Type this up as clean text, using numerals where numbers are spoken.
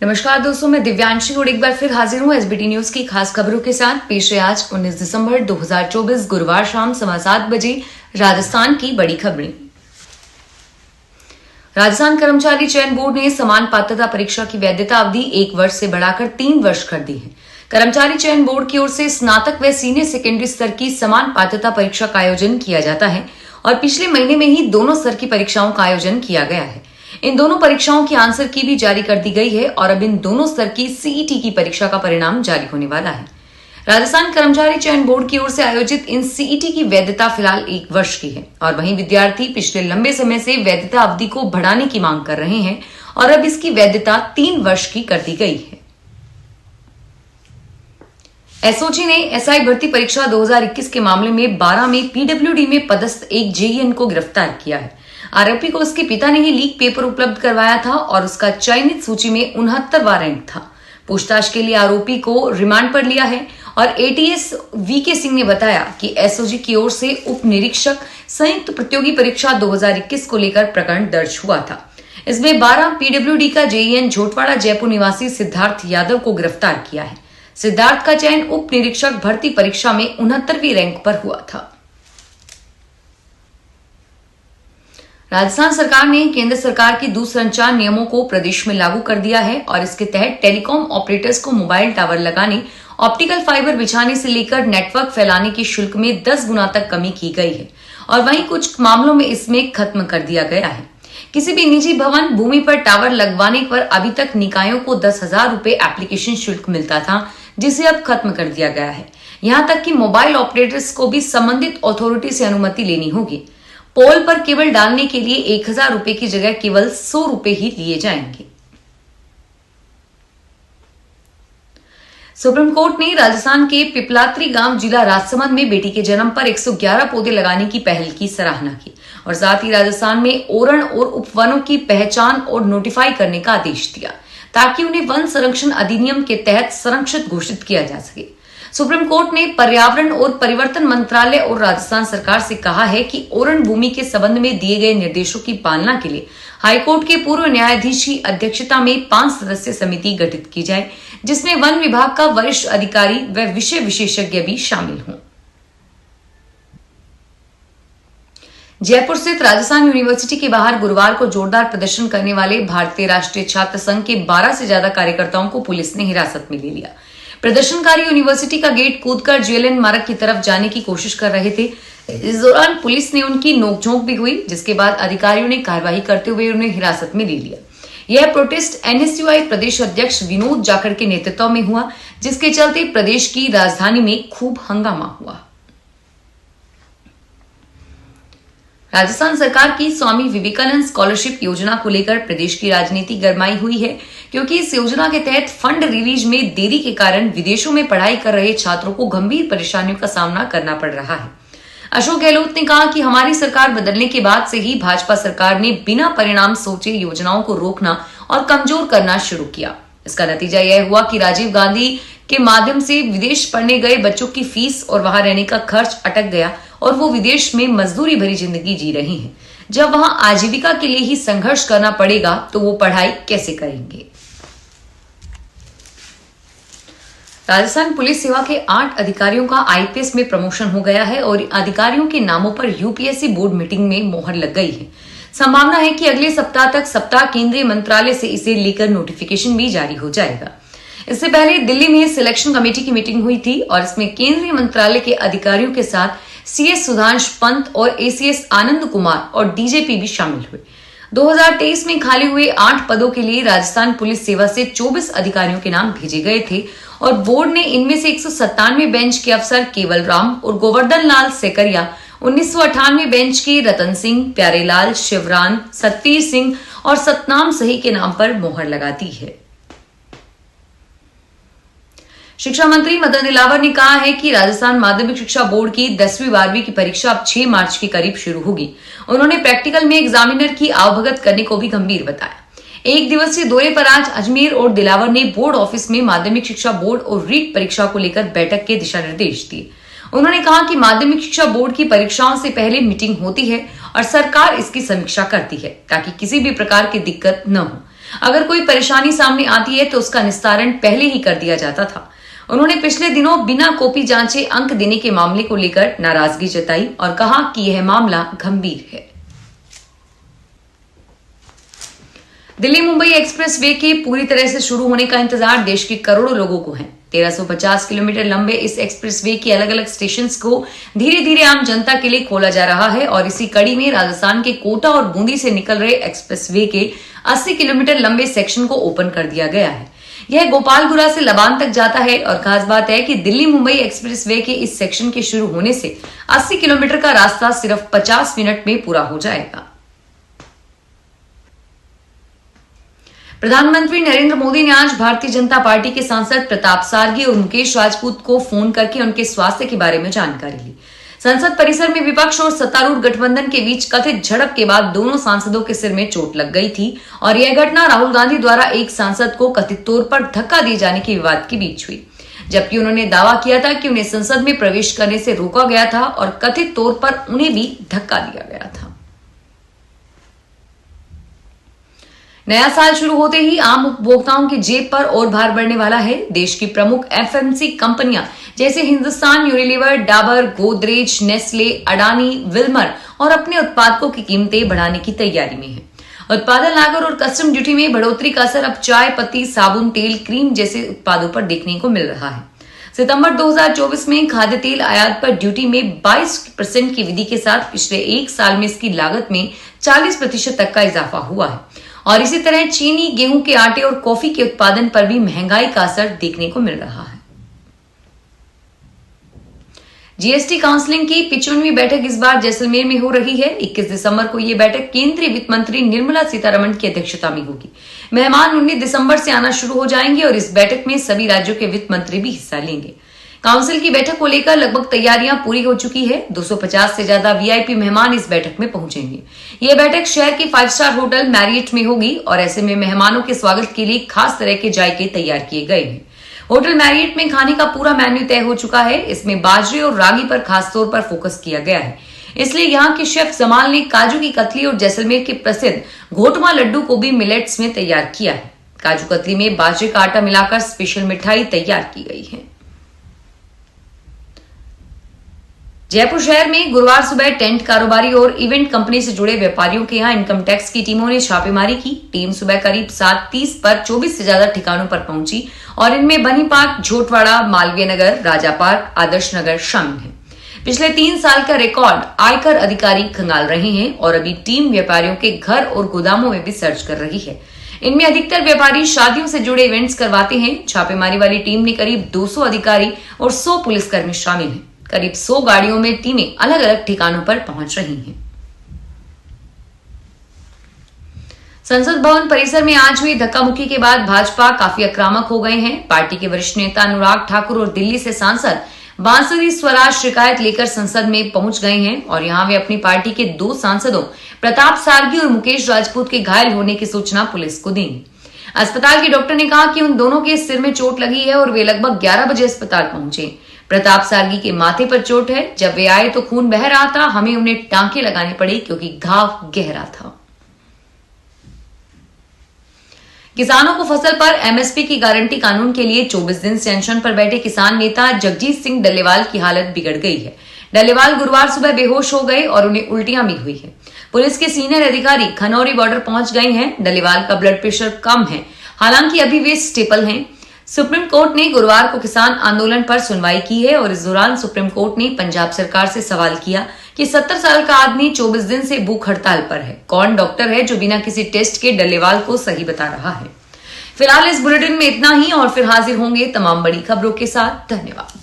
नमस्कार दोस्तों, मैं दिव्यांशी और एक बार फिर हाजिर हूं एसबीटी न्यूज की खास खबरों के साथ। पेश है आज 19 दिसंबर 2024 गुरुवार शाम 7:15 बजे राजस्थान की बड़ी खबरें। राजस्थान कर्मचारी चयन बोर्ड ने समान पात्रता परीक्षा की वैधता अवधि 1 वर्ष से बढ़ाकर 3 वर्ष कर दी है। कर्मचारी चयन बोर्ड की ओर से स्नातक व सीनियर सेकेंडरी स्तर की समान पात्रता परीक्षा का आयोजन किया जाता है और पिछले महीने में ही दोनों स्तर की परीक्षाओं का आयोजन किया गया है। इन दोनों परीक्षाओं की आंसर की भी जारी कर दी गई है और अब इन दोनों स्तर की सीईटी की परीक्षा का परिणाम जारी होने वाला है। राजस्थान कर्मचारी चयन बोर्ड की ओर से आयोजित इन सीईटी की वैधता फिलहाल 1 वर्ष की है और वहीं विद्यार्थी पिछले लंबे समय से वैधता अवधि को बढ़ाने की मांग कर रहे हैं और अब इसकी वैधता 3 वर्ष की कर दी गई है। एसओजी ने एसआई भर्ती परीक्षा 2021 के मामले में 12 में पीडब्ल्यूडी में पदस्थ एक जेईएन को गिरफ्तार किया है। आरोपी को उसके पिता ने ही लीक पेपर उपलब्ध करवाया था और उसका चयनित सूची में 69वां रैंक था। पूछताछ के लिए आरोपी को रिमांड पर लिया है और एटीएस वीके सिंह ने बताया कि एसओजी की ओर से उप निरीक्षक संयुक्त प्रतियोगी परीक्षा 2021 को लेकर प्रकरण दर्ज हुआ था। इसमें 12 पीडब्ल्यूडी का जेईएन झोटवाड़ा जयपुर निवासी सिद्धार्थ यादव को गिरफ्तार किया है। सिद्धार्थ का चयन उप निरीक्षक भर्ती परीक्षा में 69वीं रैंक पर हुआ था। राजस्थान सरकार ने केंद्र सरकार की दूरसंचार नियमों को प्रदेश में लागू कर दिया है और इसके तहत टेलीकॉम ऑपरेटर्स को मोबाइल टावर लगाने, ऑप्टिकल फाइबर बिछाने से लेकर नेटवर्क फैलाने के शुल्क में 10 गुना तक कमी की गई है और वहीं कुछ मामलों में इसमें खत्म कर दिया गया है। किसी भी निजी भवन भूमि पर टावर लगवाने पर अभी तक निकायों को 10,000 रुपए एप्लीकेशन शुल्क मिलता था, जिसे अब खत्म कर दिया गया है। यहां तक कि मोबाइल ऑपरेटर्स को भी संबंधित अथॉरिटी से अनुमति लेनी होगी। पोल पर केबल डालने के लिए 1,000 रुपए की जगह केवल 100 रुपए ही लिए जाएंगे। सुप्रीम कोर्ट ने राजस्थान के पिपलात्री गांव जिला राजसमंद में बेटी के जन्म पर 111 पौधे लगाने की पहल की सराहना की और साथ ही राजस्थान में ओरण और उपवनों की पहचान और नोटिफाई करने का आदेश दिया ताकि उन्हें वन संरक्षण अधिनियम के तहत संरक्षित घोषित किया जा सके। सुप्रीम कोर्ट ने पर्यावरण और परिवर्तन मंत्रालय और राजस्थान सरकार से कहा है कि ओरण भूमि के संबंध में दिए गए निर्देशों की पालना के लिए हाईकोर्ट के पूर्व न्यायाधीश की अध्यक्षता में 5 सदस्यीय समिति गठित की जाए, जिसमें वन विभाग का वरिष्ठ अधिकारी व विषय विशेषज्ञ भी शामिल हों। जयपुर स्थित राजस्थान यूनिवर्सिटी के बाहर गुरुवार को जोरदार प्रदर्शन करने वाले भारतीय राष्ट्रीय छात्र संघ के 12 से ज्यादा कार्यकर्ताओं को पुलिस ने हिरासत में ले लिया। प्रदर्शनकारी यूनिवर्सिटी का गेट कूदकर जेएलएन मार्ग की तरफ जाने की कोशिश कर रहे थे। इस दौरान पुलिस ने उनकी नोकझोंक भी हुई, जिसके बाद अधिकारियों ने कार्रवाई करते हुए उन्हें हिरासत में ले लिया। यह प्रोटेस्ट एनएसयूआई प्रदेश अध्यक्ष विनोद जाखड़ के नेतृत्व में हुआ, जिसके चलते प्रदेश की राजधानी में खूब हंगामा हुआ। राजस्थान सरकार की स्वामी विवेकानंद स्कॉलरशिप योजना को लेकर प्रदेश की राजनीति गरमाई हुई है, क्योंकि इस योजना के तहत फंड रिलीज में देरी के कारण विदेशों में पढ़ाई कर रहे छात्रों को गंभीर परेशानियों का सामना करना पड़ रहा है। अशोक गहलोत ने कहा कि हमारी सरकार बदलने के बाद से ही भाजपा सरकार ने बिना परिणाम सोचे योजनाओं को रोकना और कमजोर करना शुरू किया। इसका नतीजा यह हुआ कि राजीव गांधी के माध्यम से विदेश पढ़ने गए बच्चों की फीस और वहां रहने का खर्च अटक गया और वो विदेश में मजदूरी भरी जिंदगी जी रहे हैं। जब वहां आजीविका के लिए ही संघर्ष करना पड़ेगा तो वो पढ़ाई कैसे करेंगे। राजस्थान पुलिस सेवा के 8 अधिकारियों का आईपीएस में प्रमोशन हो गया है और अधिकारियों के नामों पर यूपीएससी बोर्ड मीटिंग में मोहर लग गई है। संभावना है कि अगले सप्ताह तक केंद्रीय मंत्रालय से इसे लेकर नोटिफिकेशन भी जारी हो जाएगा। इससे पहले दिल्ली में सिलेक्शन कमेटी की मीटिंग हुई थी और इसमें केंद्रीय मंत्रालय के अधिकारियों के साथ सीएस सुधांश पंत और एसीएस आनंद कुमार और डीजीपी भी शामिल हुए। 2023 में खाली हुए 8 पदों के लिए राजस्थान पुलिस सेवा से 24 अधिकारियों के नाम भेजे गए थे और बोर्ड ने इनमें से 197 बेंच के अफसर केवल राम और गोवर्धन लाल सेकरिया, 1998 बेंच के रतन सिंह, प्यारेलाल, शिवरान, सतवीर सिंह और सतनाम सही के नाम पर मोहर लगा दी है। शिक्षा मंत्री मदन दिलावर ने कहा है कि राजस्थान माध्यमिक शिक्षा बोर्ड की 10वीं 12वीं की परीक्षा अब 6 मार्च के करीब शुरू होगी। उन्होंने प्रैक्टिकल में एग्जामिनर की आवभगत करने को भी गंभीर बताया। 1 दिवसीय दौरे पर आज अजमेर और दिलावर ने बोर्ड ऑफिस में माध्यमिक शिक्षा बोर्ड और रीट परीक्षा को लेकर बैठक के दिशा निर्देश दिए। उन्होंने कहा कि माध्यमिक शिक्षा बोर्ड की परीक्षाओं से पहले मीटिंग होती है और सरकार इसकी समीक्षा करती है ताकि किसी भी प्रकार की दिक्कत न हो। अगर कोई परेशानी सामने आती है तो उसका निस्तारण पहले ही कर दिया जाता था। उन्होंने पिछले दिनों बिना कॉपी जांचे अंक देने के मामले को लेकर नाराजगी जताई और कहा कि यह मामला गंभीर है। दिल्ली मुंबई एक्सप्रेस वे के पूरी तरह से शुरू होने का इंतजार देश के करोड़ों लोगों को है। 1350 किलोमीटर लंबे इस एक्सप्रेस वे के अलग अलग स्टेशन को धीरे धीरे आम जनता के लिए खोला जा रहा है और इसी कड़ी में राजस्थान के कोटा और बूंदी से निकल रहे एक्सप्रेस वे के 80 किलोमीटर लंबे सेक्शन को ओपन कर दिया गया है। यह गोपालपुरा से लबान तक जाता है और खास बात है कि दिल्ली मुंबई एक्सप्रेस वे के इस सेक्शन के शुरू होने से 80 किलोमीटर का रास्ता सिर्फ 50 मिनट में पूरा हो जाएगा। प्रधानमंत्री नरेंद्र मोदी ने आज भारतीय जनता पार्टी के सांसद प्रताप सारगी और मुकेश राजपूत को फोन करके उनके स्वास्थ्य के बारे में जानकारी ली। संसद परिसर में विपक्ष और सत्तारूढ़ गठबंधन के बीच कथित झड़प के बाद दोनों सांसदों के सिर में चोट लग गई थी और यह घटना राहुल गांधी द्वारा एक सांसद को कथित तौर पर धक्का दिए जाने के विवाद के बीच हुई, जबकि उन्होंने दावा किया था कि उन्हें संसद में प्रवेश करने से रोका गया था और कथित तौर पर उन्हें भी धक्का दिया गया था। नया साल शुरू होते ही आम उपभोक्ताओं की जेब पर और भार बढ़ने वाला है। देश की प्रमुख एफएमसी कंपनियां जैसे Hindustan Unilever, Dabur, Godrej, Nestle, Adani, Wilmer और अपने उत्पादों की कीमतें बढ़ाने की तैयारी में है। उत्पादन लागत और कस्टम ड्यूटी में बढ़ोतरी का असर अब चाय पत्ती, साबुन, तेल, क्रीम जैसे उत्पादों पर देखने को मिल रहा है। सितंबर 2024 में खाद्य तेल आयात पर ड्यूटी में 22% की वृद्धि के साथ पिछले एक साल में इसकी लागत में 40% तक का इजाफा हुआ है और इसी तरह चीनी, गेहूं के आटे और कॉफी के उत्पादन पर भी महंगाई का असर देखने को मिल रहा है। जीएसटी काउंसिलिंग की 55वीं बैठक इस बार जैसलमेर में हो रही है। 21 दिसंबर को यह बैठक केंद्रीय वित्त मंत्री निर्मला सीतारमण की अध्यक्षता में होगी। मेहमान 19 दिसंबर से आना शुरू हो जाएंगे और इस बैठक में सभी राज्यों के वित्त मंत्री भी हिस्सा लेंगे। काउंसिल की बैठक को लेकर लगभग तैयारियां पूरी हो चुकी है। 250 से ज्यादा वीआईपी मेहमान इस बैठक में पहुंचेंगे। यह बैठक शहर के 5 स्टार होटल मैरियट में होगी और ऐसे में मेहमानों के स्वागत के लिए खास तरह के जायके तैयार किए गए हैं। होटल मैरियट में खाने का पूरा मेन्यू तय हो चुका है। इसमें बाजरे और रागी पर खास तौर पर फोकस किया गया है, इसलिए यहाँ के शेफ जमाल ने काजू की कतली और जैसलमेर के प्रसिद्ध घोटमा लड्डू को भी मिलेट्स में तैयार किया है। काजू कतली में बाजरे का आटा मिलाकर स्पेशल मिठाई तैयार की गई है। जयपुर शहर में गुरुवार सुबह टेंट कारोबारी और इवेंट कंपनी से जुड़े व्यापारियों के यहां इनकम टैक्स की टीमों ने छापेमारी की। टीम सुबह करीब 7:30 पर 24 से ज्यादा ठिकानों पर पहुंची और इनमें बनी पार्क, झोटवाड़ा, मालवीय नगर, राजा पार्क, आदर्श नगर शामिल है। पिछले 3 साल का रिकॉर्ड आयकर अधिकारी खंगाल रहे हैं और अभी टीम व्यापारियों के घर और गोदामों में भी सर्च कर रही है। इनमें अधिकतर व्यापारी शादियों से जुड़े इवेंट्स करवाते हैं। छापेमारी वाली टीम में करीब 200 अधिकारी और 100 पुलिसकर्मी शामिल हैं। करीब 100 गाड़ियों में टीमें अलग अलग ठिकानों पर पहुंच रही हैं। संसद भवन परिसर में आज हुई धक्का-मुक्की के बाद भाजपा काफी आक्रामक हो गए हैं। पार्टी के वरिष्ठ नेता अनुराग ठाकुर और दिल्ली से सांसद बांसुरी स्वराज शिकायत लेकर संसद में पहुंच गए हैं और यहां वे अपनी पार्टी के 2 सांसदों प्रताप सारगी और मुकेश राजपूत के घायल होने की सूचना पुलिस को देंगे। अस्पताल के डॉक्टर ने कहा कि उन दोनों के सिर में चोट लगी है और वे लगभग 11 बजे अस्पताल पहुंचे। प्रताप सारगी के माथे पर चोट है। जब वे आए तो खून बह रहा था। हमें उन्हें टांके लगाने पड़े क्योंकि घाव गहरा था। किसानों को फसल पर एमएसपी की गारंटी कानून के लिए 24 दिन से अनशन पर बैठे किसान नेता जगजीत सिंह डल्लेवाल की हालत बिगड़ गई है। डल्लेवाल गुरुवार सुबह बेहोश हो गए और उन्हें उल्टियां भी हुई है। पुलिस के सीनियर अधिकारी खनौरी बॉर्डर पहुंच गए हैं। डल्लेवाल का ब्लड प्रेशर कम है, हालांकि अभी वे स्टेबल हैं। सुप्रीम कोर्ट ने गुरुवार को किसान आंदोलन पर सुनवाई की है और इस दौरान सुप्रीम कोर्ट ने पंजाब सरकार से सवाल किया कि 70 साल का आदमी 24 दिन से भूख हड़ताल पर है। कौन डॉक्टर है जो बिना किसी टेस्ट के डल्लेवाल को सही बता रहा है। फिलहाल इस बुलेटिन में इतना ही और फिर हाजिर होंगे तमाम बड़ी खबरों के साथ। धन्यवाद।